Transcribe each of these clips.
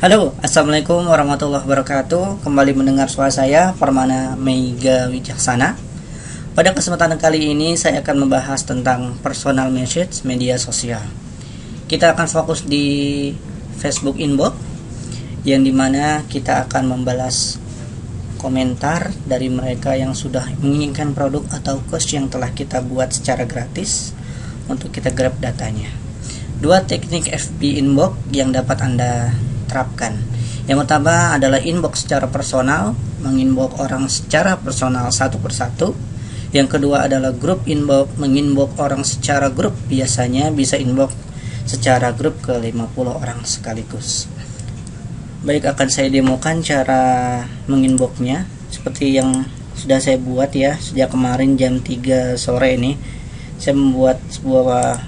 Halo, assalamualaikum warahmatullahi wabarakatuh. Kembali mendengar suara saya, Permana Mega Wijaksana. Pada kesempatan kali ini saya akan membahas tentang personal message media sosial. Kita akan fokus di Facebook inbox, yang dimana kita akan membalas komentar dari mereka yang sudah menginginkan produk atau course yang telah kita buat secara gratis untuk kita grab datanya. Dua teknik FB inbox yang dapat Anda terapkan. Yang pertama adalah inbox secara personal, menginbox orang secara personal satu persatu. Yang kedua adalah grup inbox, menginbox orang secara grup. Biasanya bisa inbox secara grup ke 50 orang sekaligus. Baik, akan saya demokan cara menginboxnya seperti yang sudah saya buat ya. Sejak kemarin jam 3 sore ini saya membuat sebuah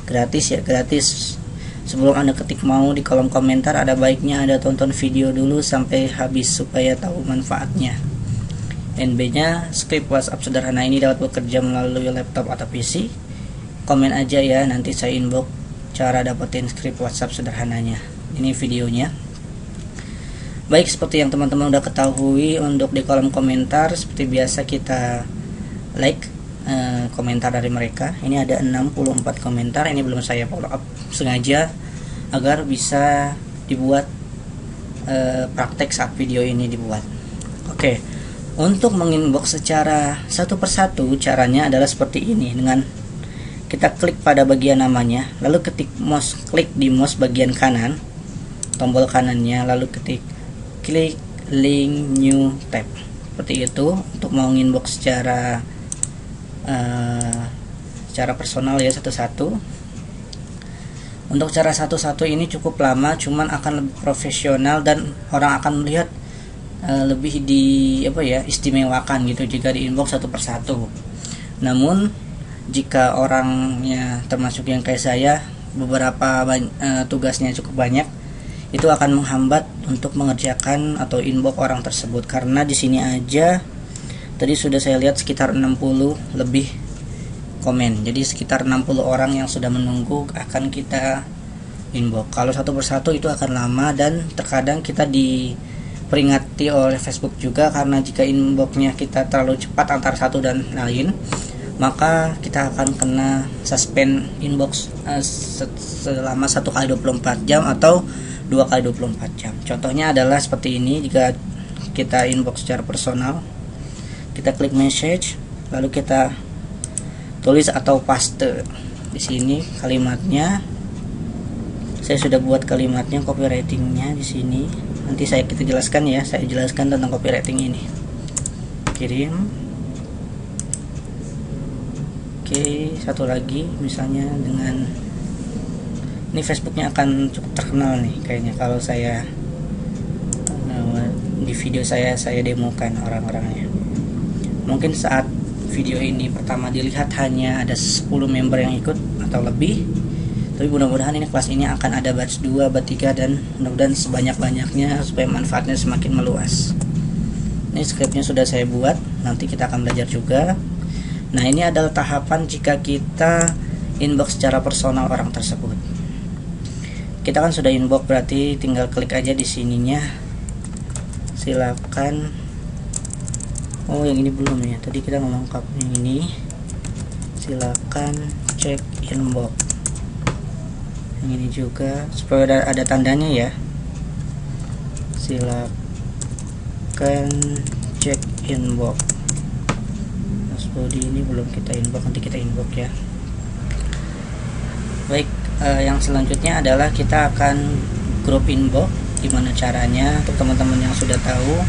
gratis. Sebelum Anda ketik mau di kolom komentar, ada baiknya Anda tonton video dulu sampai habis supaya tahu manfaatnya. NB-nya, skrip WhatsApp sederhana ini dapat bekerja melalui laptop atau PC. Komen aja ya, nanti saya inbox cara dapetin skrip WhatsApp sederhananya. Ini videonya. Baik, seperti yang teman-teman udah ketahui, untuk di kolom komentar seperti biasa kita like komentar dari mereka. Ini ada 64 komentar. Ini belum saya follow up sengaja agar bisa dibuat praktek saat video ini dibuat. Oke, untuk menginbox secara satu persatu caranya adalah seperti ini. Dengan kita klik pada bagian namanya, lalu ketik klik di mouse bagian kanan, tombol kanannya, lalu klik link new tab. Seperti itu untuk mau inbox secara personal ya, satu-satu. Untuk cara satu-satu ini cukup lama, cuman akan lebih profesional dan orang akan melihat lebih istimewakan gitu jika di inbox satu persatu. Namun jika orangnya termasuk yang kayak saya, beberapa tugasnya cukup banyak, itu akan menghambat untuk mengerjakan atau inbox orang tersebut. Karena di sini aja tadi sudah saya lihat sekitar 60 lebih komen. Jadi sekitar 60 orang yang sudah menunggu akan kita inbox. Kalau satu persatu itu akan lama dan terkadang kita diperingati oleh Facebook juga, karena jika inboxnya kita terlalu cepat antara satu dan lain, maka kita akan kena suspend inbox selama 1 kali 24 jam atau 2 kali 24 jam. Contohnya adalah seperti ini. Jika kita inbox secara personal, kita klik message, lalu kita tulis atau paste di sini kalimatnya. Saya sudah buat kalimatnya, copywritingnya di sini. Nanti kita jelaskan ya, saya jelaskan tentang copywriting ini. Kirim. Oke, satu lagi misalnya dengan ini, Facebooknya akan cukup terkenal nih kayaknya kalau saya di video saya demokan orang-orangnya. Mungkin saat video ini pertama dilihat hanya ada 10 member yang ikut atau lebih, tapi mudah-mudahan ini kelas ini akan ada batch 2, batch 3, dan mudah-mudahan sebanyak-banyaknya supaya manfaatnya semakin meluas. Ini skripnya sudah saya buat, nanti kita akan belajar juga. Nah, ini adalah tahapan jika kita inbox secara personal orang tersebut. Kita kan sudah inbox, berarti tinggal klik aja di sininya. Silakan. Oh, yang ini belum ya. Tadi kita ngomong yang ini. Silakan cek inbox. Yang ini juga supaya ada tandanya ya. Silakan cek inbox. Body ini belum kita inbox, nanti kita inbox ya. Baik, yang selanjutnya adalah kita akan grup inbox. Gimana caranya? Untuk teman-teman yang sudah tahu,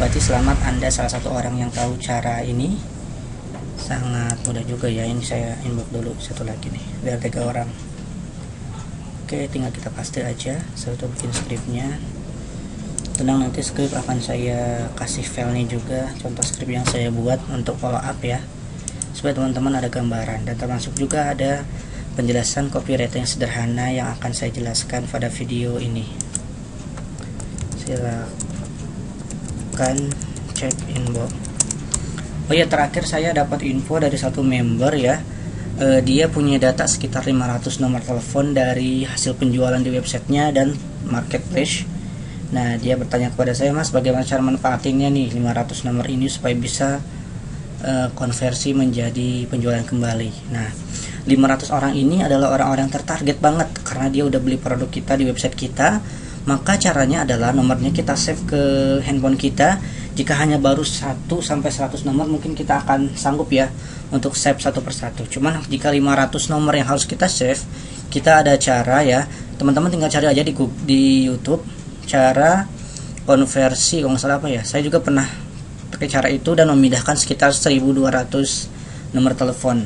berarti selamat, Anda salah satu orang yang tahu cara ini. Sangat mudah juga ya. Ini saya inbox dulu satu lagi nih, biar 3 orang. Oke, tinggal kita paste aja. Saya udah bikin skripnya. Tenang, nanti skrip akan saya kasih filenya juga, contoh skrip yang saya buat untuk follow up ya, supaya teman-teman ada gambaran. Dan termasuk juga ada penjelasan copywriting sederhana yang akan saya jelaskan pada video ini. Silakan cek inbox. Oh ya, terakhir saya dapat info dari satu member ya. Dia punya data sekitar 500 nomor telepon dari hasil penjualan di websitenya dan marketplace. Nah, dia bertanya kepada saya, Mas, bagaimana cara manfaatinnya nih 500 nomor ini supaya bisa konversi menjadi penjualan kembali. Nah, 500 orang ini adalah orang-orang tertarget banget karena dia udah beli produk kita di website kita. Maka caranya adalah nomornya kita save ke handphone kita. Jika hanya baru 1 sampai 100 nomor mungkin kita akan sanggup ya untuk save satu persatu. Cuman jika 500 nomor yang harus kita save, kita ada cara ya. Teman-teman tinggal cari aja di YouTube cara konversi, kalau nggak salah apa ya. Saya juga pernah pakai cara itu dan memindahkan sekitar 1200 nomor telepon.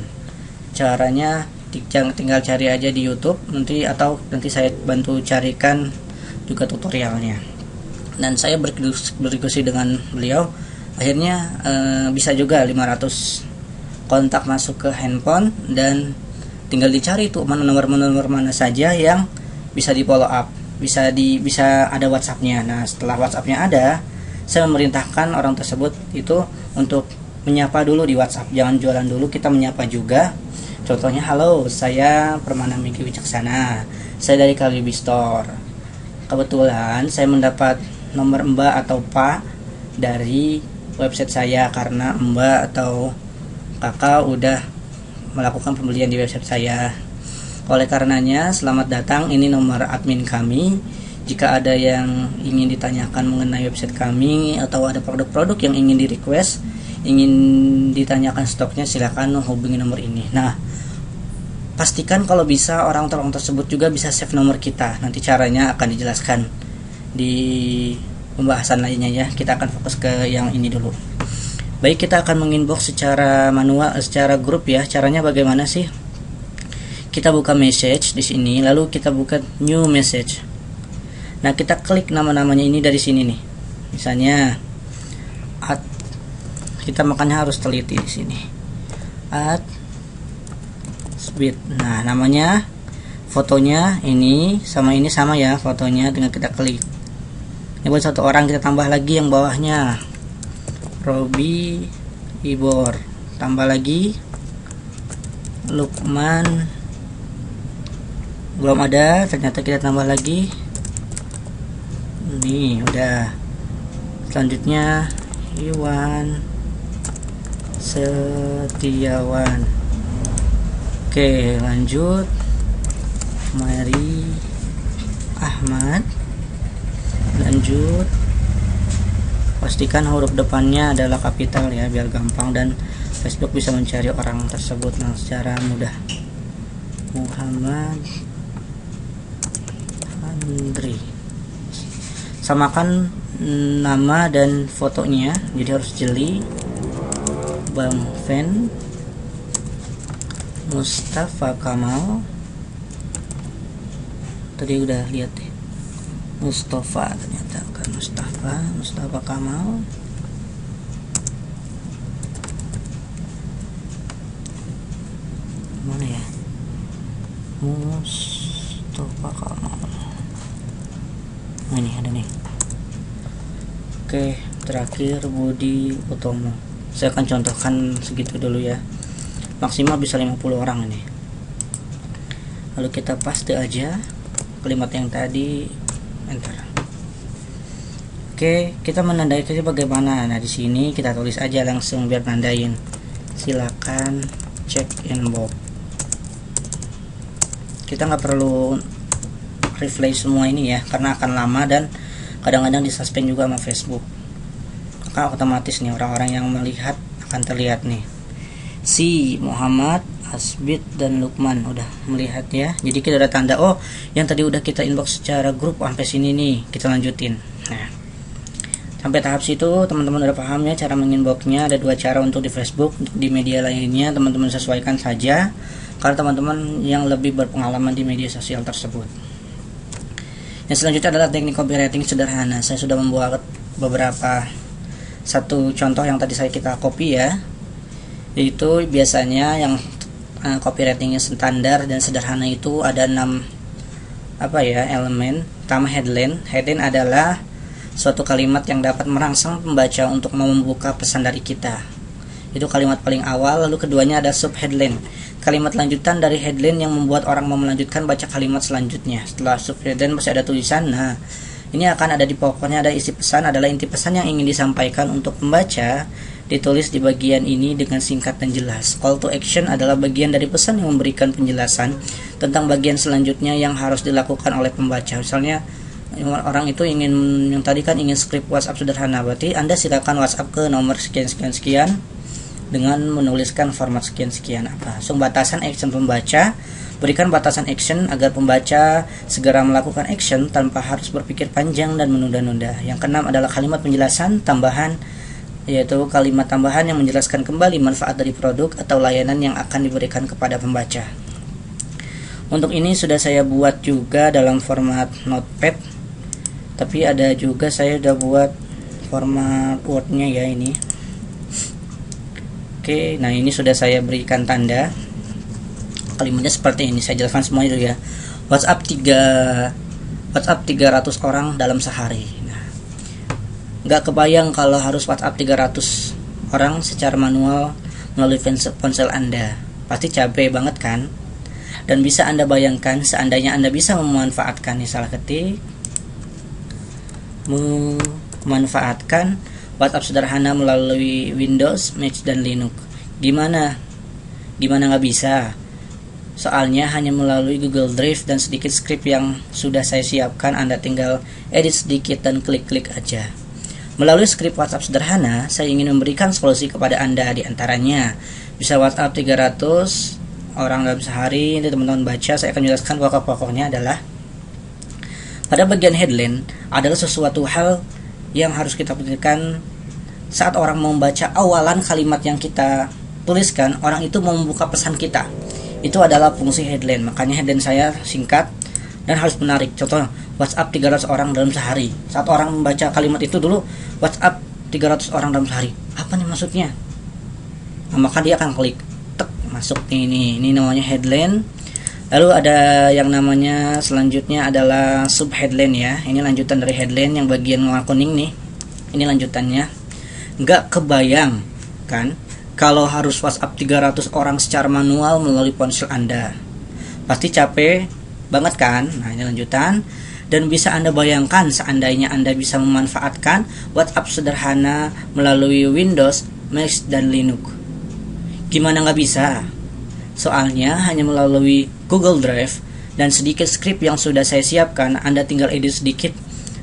Caranya tinggal cari aja di YouTube nanti, atau nanti saya bantu carikan juga tutorialnya. Dan saya berdiskusi dengan beliau, akhirnya bisa juga 500 kontak masuk ke handphone dan tinggal dicari tuh nomor mana saja yang bisa di follow up, bisa ada WhatsApp-nya. Nah, setelah WhatsApp-nya ada, saya memerintahkan orang tersebut itu untuk menyapa dulu di WhatsApp, jangan jualan dulu, kita menyapa juga. Contohnya, halo, saya Permana Miki Wicaksana, saya dari Kalibi Store. Kebetulan saya mendapat nomor Mbak atau Pak dari website saya karena Mbak atau Kakak udah melakukan pembelian di website saya. Oleh karenanya, selamat datang, ini nomor admin kami. Jika ada yang ingin ditanyakan mengenai website kami atau ada produk-produk yang ingin di request, ingin ditanyakan stoknya, silakan hubungi nomor ini. Nah, pastikan kalau bisa orang tersebut juga bisa save nomor kita. Nanti caranya akan dijelaskan di pembahasan lainnya ya. Kita akan fokus ke yang ini dulu. Baik, kita akan menginbox secara manual, secara grup ya. Caranya bagaimana sih? Kita buka message di sini, lalu kita buka new message. Nah, kita klik nama-namanya ini dari sini nih. Misalnya kita makanya harus teliti di sini. Speed. Nah, namanya, fotonya ini sama ya fotonya, dengan kita klik. Ini buat satu orang, kita tambah lagi yang bawahnya. Robi Ibor. Tambah lagi Lukman. Belum ada, ternyata kita tambah lagi. Nih udah. Selanjutnya Iwan Setiawan. Oke, lanjut. Mari Ahmad. Lanjut. Pastikan huruf depannya adalah kapital ya, biar gampang dan Facebook bisa mencari orang tersebut secara mudah. Muhammad Andri. Samakan nama dan fotonya, jadi harus jeli. Bang Fen Mustafa Kamal. Tadi udah lihat deh, Mustafa, ternyata bukan Mustafa Kamal. Mana ya? Mustafa Kamal. Ini ada nih. Oke, terakhir Budi Utomo. Saya akan contohkan segitu dulu ya. Maksimal bisa 50 orang ini. Lalu kita paste aja kalimat yang tadi, enter. Oke, kita menandai saja bagaimana. Nah, di sini kita tulis aja langsung biar nandain. Silakan cek inbox. Kita nggak perlu replay semua ini ya, karena akan lama dan kadang-kadang disuspend juga sama Facebook. Maka otomatis nih orang-orang yang melihat akan terlihat nih. Si Muhammad, Asbid dan Lukman udah melihat ya. Jadi kita ada tanda, oh yang tadi udah kita inbox secara grup sampai sini nih, kita lanjutin. Nah, sampai tahap situ teman-teman udah paham ya cara menginboxnya. Ada dua cara untuk di Facebook, untuk di media lainnya teman-teman sesuaikan saja karena teman-teman yang lebih berpengalaman di media sosial tersebut. Yang selanjutnya adalah teknik copywriting sederhana. Saya sudah membuat beberapa satu contoh yang tadi kita copy ya. Itu biasanya yang copywritingnya standar dan sederhana itu ada 6 elemen. Pertama, headline. Headline adalah suatu kalimat yang dapat merangsang pembaca untuk mau membuka pesan dari kita. Itu kalimat paling awal. Lalu keduanya ada subheadline, kalimat lanjutan dari headline yang membuat orang mau melanjutkan baca kalimat selanjutnya. Setelah subheadline masih ada tulisan. Nah, Ini akan ada di pokoknya, ada isi pesan adalah inti pesan yang ingin disampaikan untuk pembaca, ditulis di bagian ini dengan singkat dan jelas. Call to action adalah bagian dari pesan yang memberikan penjelasan tentang bagian selanjutnya yang harus dilakukan oleh pembaca. Misalnya orang itu ingin, yang tadi kan ingin skrip WhatsApp sederhana, berarti Anda silakan WhatsApp ke nomor sekian dengan menuliskan format sekian apa. So, batasan action pembaca, berikan batasan action agar pembaca segera melakukan action tanpa harus berpikir panjang dan menunda-nunda. Yang keenam adalah kalimat penjelasan tambahan, yaitu kalimat tambahan yang menjelaskan kembali manfaat dari produk atau layanan yang akan diberikan kepada pembaca. Untuk ini sudah saya buat juga dalam format notepad, tapi ada juga saya sudah buat format wordnya ya ini. Oke, nah ini sudah saya berikan tanda. Kalimatnya seperti ini, saya jelaskan semuanya dulu ya. WhatsApp 300 orang dalam sehari. Nah, nggak kebayang kalau harus WhatsApp 300 orang secara manual melalui ponsel Anda. Pasti capek banget kan? Dan bisa Anda bayangkan seandainya Anda bisa memanfaatkan, salah ketik, memanfaatkan WhatsApp sederhana melalui Windows, Mac, dan Linux. Gimana nggak bisa? Soalnya hanya melalui Google Drive dan sedikit script yang sudah saya siapkan, Anda tinggal edit sedikit dan klik-klik aja. Melalui script WhatsApp sederhana, saya ingin memberikan solusi kepada Anda, di antaranya bisa WhatsApp 300 orang dalam sehari. Ini teman-teman baca, saya akan menjelaskan pokok-pokoknya adalah pada bagian headline adalah sesuatu hal yang harus kita perhatikan saat orang membaca awalan kalimat yang kita tuliskan, orang itu mau membuka pesan kita. Itu adalah fungsi headline. Makanya headline saya singkat dan harus menarik. Contoh, WhatsApp 300 orang dalam sehari. Saat orang membaca kalimat itu dulu, WhatsApp 300 orang dalam sehari, apa nih maksudnya? Nah, maka dia akan klik, tek, masuk nih, ini namanya headline. Lalu ada yang namanya selanjutnya adalah sub headline ya. Ini lanjutan dari headline yang bagian warna kuning nih. Ini lanjutannya. Nggak kebayang kan kalau harus WhatsApp 300 orang secara manual melalui ponsel Anda. Pasti capek banget kan? Nah, ini lanjutan. Dan bisa Anda bayangkan seandainya Anda bisa memanfaatkan WhatsApp sederhana melalui Windows, Mac, dan Linux. Gimana nggak bisa? Soalnya hanya melalui Google Drive dan sedikit script yang sudah saya siapkan, Anda tinggal edit sedikit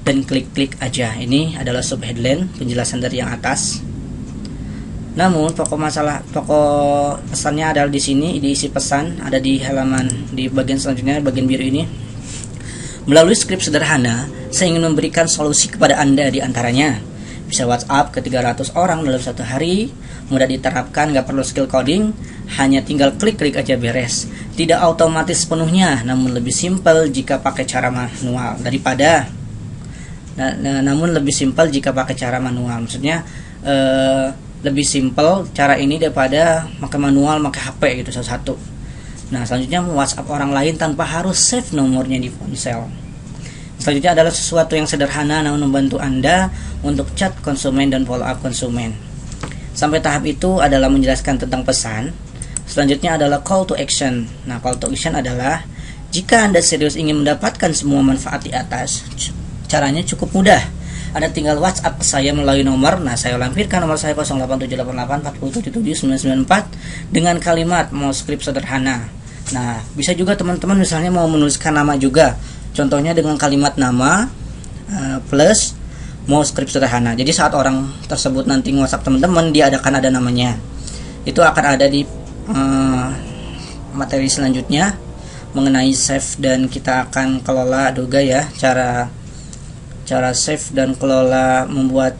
dan klik-klik aja. Ini adalah sub headline, penjelasan dari yang atas. Namun pokok pesannya adalah di sini, di isi pesan ada di halaman di bagian selanjutnya, bagian biru ini. Melalui skrip sederhana, saya ingin memberikan solusi kepada Anda, di antaranya bisa WhatsApp ke 300 orang dalam satu hari, mudah diterapkan, gak perlu skill coding, hanya tinggal klik-klik aja beres. Tidak otomatis sepenuhnya, namun lebih simpel jika pakai cara manual daripada namun lebih simpel jika pakai cara manual. Maksudnya lebih simpel cara ini daripada pakai manual, pakai HP gitu satu-satu. Nah, selanjutnya WhatsApp orang lain tanpa harus save nomornya di ponsel. Selanjutnya adalah sesuatu yang sederhana namun membantu Anda untuk chat konsumen dan follow up konsumen. Sampai tahap itu adalah menjelaskan tentang pesan. Selanjutnya adalah call to action. Nah, call to action adalah jika Anda serius ingin mendapatkan semua manfaat di atas, caranya cukup mudah. Anda tinggal WhatsApp saya melalui nomor. Nah, saya lampirkan nomor saya 0878847994 dengan kalimat mau skrip sederhana. Nah, bisa juga teman-teman misalnya mau menuliskan nama juga. Contohnya dengan kalimat nama plus mau skrip sederhana. Jadi saat orang tersebut nanti WhatsApp teman-teman, dia akan ada namanya. Itu akan ada di materi selanjutnya mengenai save, dan kita akan kelola juga ya cara save dan kelola membuat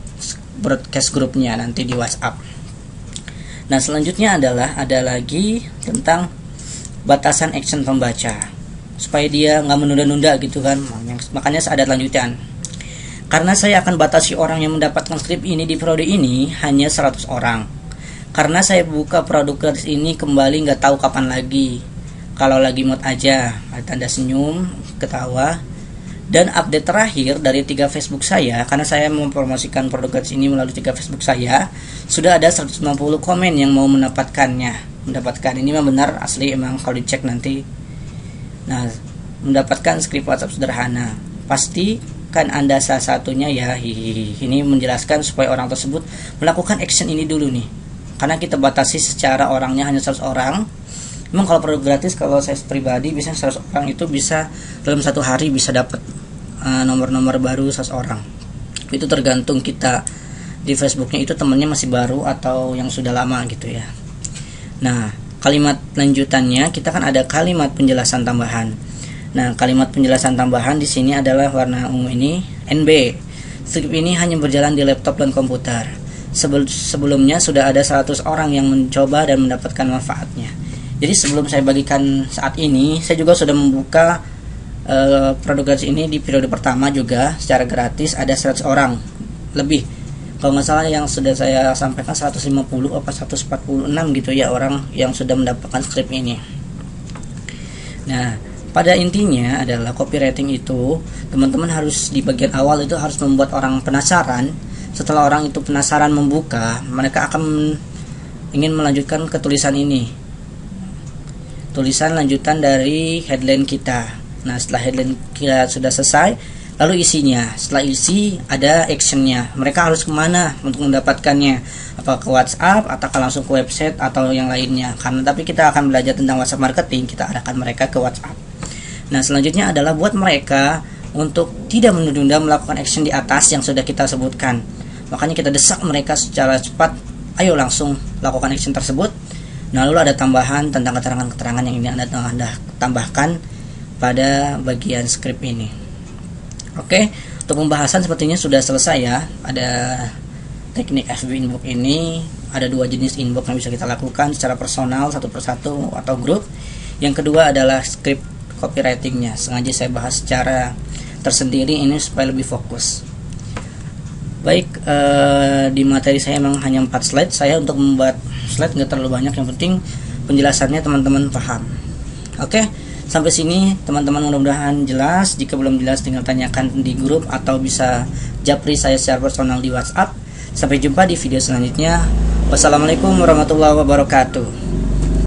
broadcast grupnya nanti di WhatsApp. Nah, selanjutnya ada lagi tentang batasan action pembaca supaya dia nggak menunda-nunda gitu kan. Makanya ada lanjutan. Karena saya akan batasi orang yang mendapatkan skrip ini di periode ini hanya 100 orang. Karena saya buka produk gratis ini kembali nggak tahu kapan lagi. Kalau lagi mood aja, ada tanda senyum, ketawa. Dan update terakhir dari 3 Facebook saya, karena saya mempromosikan produk gratis ini melalui 3 Facebook saya, sudah ada 190 komen yang mau mendapatkan ini memang benar asli, emang kalau dicek nanti. Nah, mendapatkan skrip WhatsApp sederhana pasti kan Anda salah satunya ya. Ini menjelaskan supaya orang tersebut melakukan action ini dulu nih, karena kita batasi secara orangnya hanya 100 orang. Memang kalau produk gratis, kalau saya pribadi biasanya 100 orang itu bisa dalam satu hari bisa dapat nomor-nomor baru 100 orang. Itu tergantung kita di Facebooknya itu temennya masih baru atau yang sudah lama gitu ya. Nah, kalimat lanjutannya kita kan ada kalimat penjelasan tambahan. Nah, kalimat penjelasan tambahan di sini adalah warna ungu ini NB. Script ini hanya berjalan di laptop dan komputer. Sebelumnya sudah ada 100 orang yang mencoba dan mendapatkan manfaatnya. Jadi sebelum saya bagikan saat ini, saya juga sudah membuka produk gratis ini di periode pertama juga secara gratis, ada 100 orang lebih. Kalau nggak salah yang sudah saya sampaikan 150 apa 146 gitu ya orang yang sudah mendapatkan script ini. Nah, pada intinya adalah copywriting itu teman-teman harus di bagian awal itu harus membuat orang penasaran. Setelah orang itu penasaran membuka, mereka akan ingin melanjutkan ke tulisan ini, tulisan lanjutan dari headline kita. Nah, setelah headline kita sudah selesai, lalu isinya, setelah isi ada actionnya, mereka harus kemana untuk mendapatkannya, apa ke WhatsApp atau langsung ke website atau yang lainnya. Karena tapi kita akan belajar tentang WhatsApp marketing, kita arahkan mereka ke WhatsApp. Nah, selanjutnya adalah buat mereka untuk tidak menunda melakukan action di atas yang sudah kita sebutkan. Makanya kita desak mereka secara cepat, ayo langsung lakukan action tersebut. Nah, lalu ada tambahan tentang keterangan-keterangan yang ini Anda tambahkan pada bagian script ini. Oke, untuk pembahasan sepertinya sudah selesai ya. Ada teknik FB inbox ini, ada 2 jenis inbox yang bisa kita lakukan secara personal, satu persatu atau grup. Yang kedua adalah script copywritingnya. Sengaja saya bahas secara tersendiri ini supaya lebih fokus. Baik, di materi saya memang hanya 4 slide. Saya untuk membuat slide nggak terlalu banyak, yang penting penjelasannya teman-teman paham. Oke, sampai sini teman-teman mudah-mudahan jelas. Jika belum jelas tinggal tanyakan di grup atau bisa japri saya secara personal di WhatsApp. Sampai jumpa di video selanjutnya. Wassalamualaikum warahmatullahi wabarakatuh.